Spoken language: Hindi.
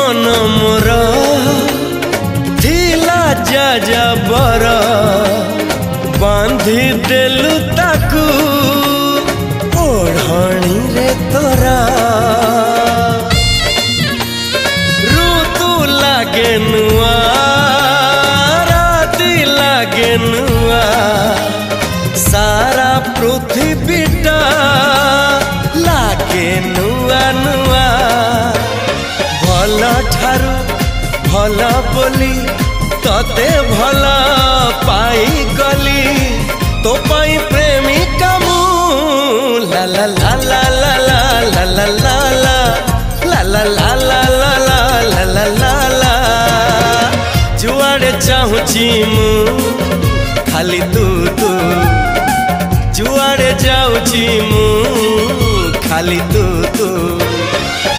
मन मोर थिला जाजबर बांधी देलु ताकू ओढ़णी रे तोरा ऋतु लागे नुआ राति लागे नुआ सारा पृथ्वीटा लागे नुआ नुआ भल ठारू भल बोली तते भल पाई गली तो पाई प्रेमिका मु ला ला ला ला ला ला ला ला ला ला ला ला ला ला ला ला ला ला जुआड़े चाहूची मु खाली तू तू जुआड़े जाऊची मु खाली तू तू।